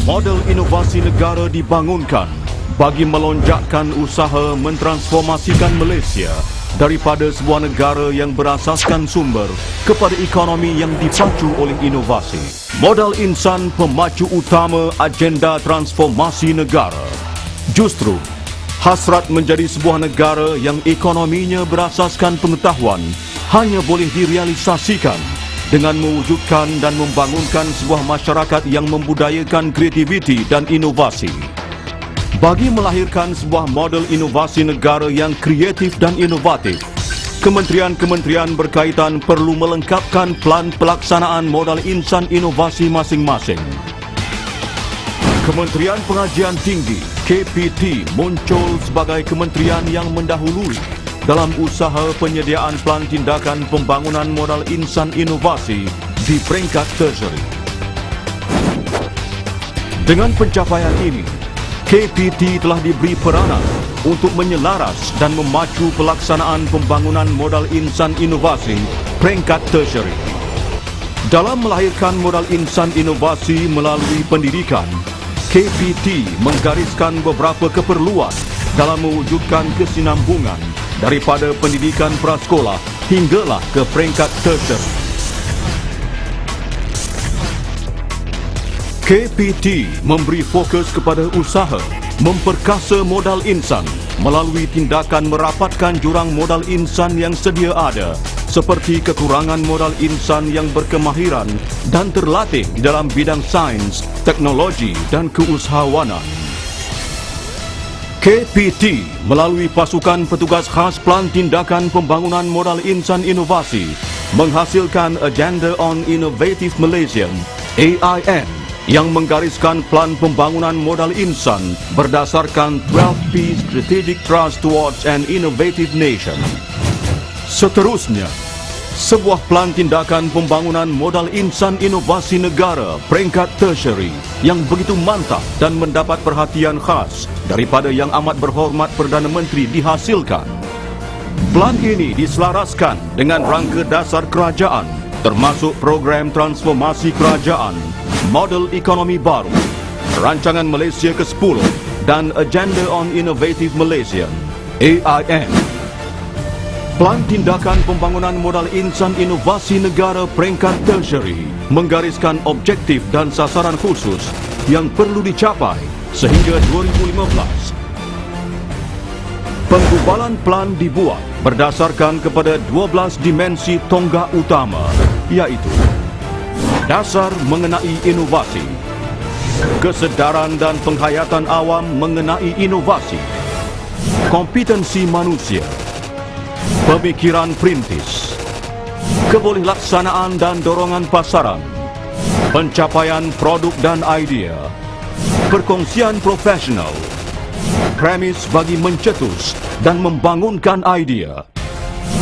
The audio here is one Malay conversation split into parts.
Model inovasi negara dibangunkan bagi melonjakkan usaha mentransformasikan Malaysia daripada sebuah negara yang berasaskan sumber kepada ekonomi yang dipacu oleh inovasi. Modal insan pemacu utama agenda transformasi negara. Justru, hasrat menjadi sebuah negara yang ekonominya berasaskan pengetahuan hanya boleh direalisasikan dengan mewujudkan dan membangunkan sebuah masyarakat yang membudayakan kreativiti dan inovasi. Bagi melahirkan sebuah model inovasi negara yang kreatif dan inovatif, kementerian-kementerian berkaitan perlu melengkapkan plan pelaksanaan modal insan inovasi masing-masing. Kementerian Pengajian Tinggi (KPT) muncul sebagai kementerian yang mendahului dalam usaha penyediaan plan tindakan pembangunan modal insan inovasi di peringkat tertiary. Dengan pencapaian ini, KPT telah diberi peranan untuk menyelaras dan memacu pelaksanaan pembangunan modal insan inovasi peringkat tertiary. Dalam melahirkan modal insan inovasi melalui pendidikan, KPT menggariskan beberapa keperluan dalam mewujudkan kesinambungan daripada pendidikan prasekolah hinggalah ke peringkat tertiary. KPT memberi fokus kepada usaha memperkasa modal insan melalui tindakan merapatkan jurang modal insan yang sedia ada seperti kekurangan modal insan yang berkemahiran dan terlatih di dalam bidang sains, teknologi dan keusahawanan. KPT melalui pasukan petugas khas Plan Tindakan Pembangunan Modal Insan Inovasi menghasilkan Agenda on Innovative Malaysia (AIN) yang menggariskan plan pembangunan modal insan berdasarkan 12P Strategic Thrust Towards an Innovative Nation. Seterusnya, sebuah plan tindakan pembangunan modal insan inovasi negara peringkat tertiary yang begitu mantap dan mendapat perhatian khas daripada Yang Amat Berhormat Perdana Menteri dihasilkan. Plan ini diselaraskan dengan rangka dasar kerajaan termasuk program transformasi kerajaan, model ekonomi baru, Rancangan Malaysia ke-10 dan Agenda on Innovative Malaysia (AIN). Plan Tindakan Pembangunan Modal Insan Inovasi Negara peringkat tertiary menggariskan objektif dan sasaran khusus yang perlu dicapai sehingga 2015. Penggubalan plan dibuat berdasarkan kepada 12 dimensi tonggak utama, iaitu dasar mengenai inovasi, kesedaran dan penghayatan awam mengenai inovasi, kompetensi manusia, pemikiran perintis, kebolehilaksanaan dan dorongan pasaran, pencapaian produk dan idea, perkongsian profesional, premis bagi mencetus dan membangunkan idea,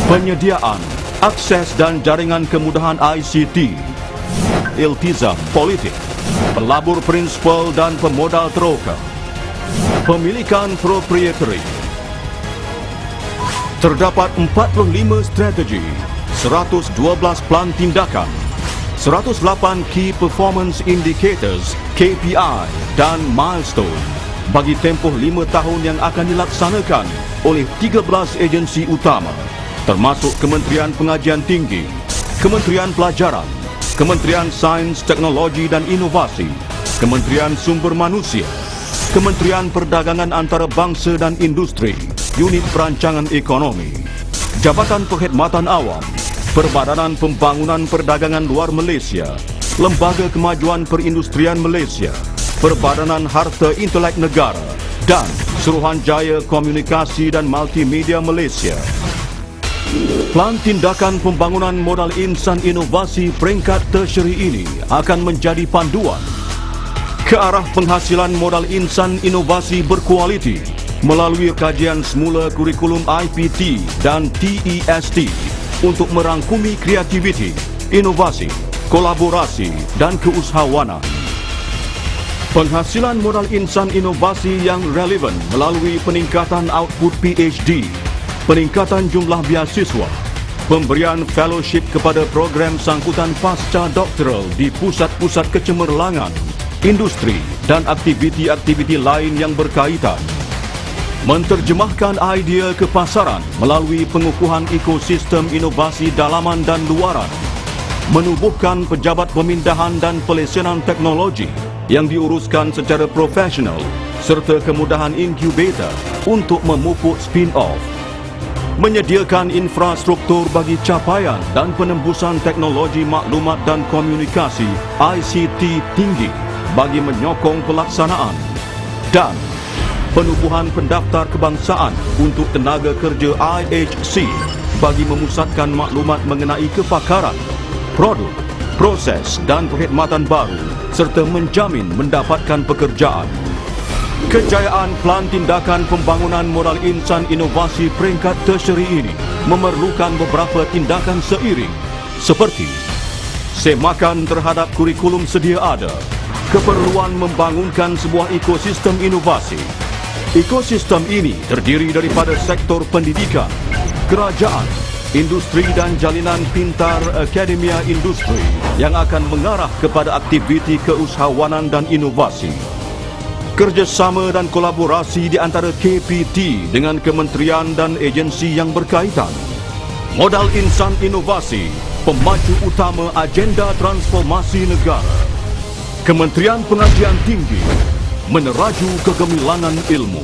penyediaan, akses dan jaringan kemudahan ICT, iltizam politik, pelabur prinsipal dan pemodal teroka, pemilikan proprietary. Terdapat 45 strategi, 112 plan tindakan, 108 Key Performance Indicators (KPI) dan milestone bagi tempoh 5 tahun yang akan dilaksanakan oleh 13 agensi utama, termasuk Kementerian Pengajian Tinggi, Kementerian Pelajaran, Kementerian Sains, Teknologi dan Inovasi, Kementerian Sumber Manusia, Kementerian Perdagangan Antarabangsa dan Industri, Unit Perancangan Ekonomi, Jabatan Perkhidmatan Awam, Perbadanan Pembangunan Perdagangan Luar Malaysia, Lembaga Kemajuan Perindustrian Malaysia, Perbadanan Harta Intelek Negara dan Suruhanjaya Komunikasi dan Multimedia Malaysia. Plan Tindakan Pembangunan Modal Insan Inovasi peringkat tertiary ini akan menjadi panduan ke arah penghasilan modal insan inovasi berkualiti melalui kajian semula kurikulum IPT dan TEST untuk merangkumi kreativiti, inovasi, kolaborasi dan keusahawanan. Penghasilan modal insan inovasi yang relevan melalui peningkatan output PhD, peningkatan jumlah beasiswa, pemberian fellowship kepada program sangkutan pasca doktoral di pusat-pusat kecemerlangan, industri dan aktiviti-aktiviti lain yang berkaitan. Menterjemahkan idea ke pasaran melalui pengukuhan ekosistem inovasi dalaman dan luaran. Menubuhkan pejabat pemindahan dan pelesenan teknologi yang diuruskan secara profesional serta kemudahan inkubator untuk memupuk spin-off. Menyediakan infrastruktur bagi capaian dan penembusan teknologi maklumat dan komunikasi ICT tinggi bagi menyokong pelaksanaan. Dan penubuhan pendaftar kebangsaan untuk tenaga kerja IHC bagi memusatkan maklumat mengenai kepakaran, produk, proses dan perkhidmatan baru serta menjamin mendapatkan pekerjaan. Kejayaan Pelan Tindakan Pembangunan Modal Insan Inovasi peringkat tertiary ini memerlukan beberapa tindakan seiring seperti semakan terhadap kurikulum sedia ada, keperluan membangunkan sebuah ekosistem inovasi. Ekosistem ini terdiri daripada sektor pendidikan, kerajaan, industri dan jalinan pintar akademia industri yang akan mengarah kepada aktiviti keusahawanan dan inovasi. Kerjasama dan kolaborasi di antara KPT dengan kementerian dan agensi yang berkaitan. Modal insan inovasi, pemacu utama agenda transformasi negara. Kementerian Pengajian Tinggi meneraju kegemilangan ilmu.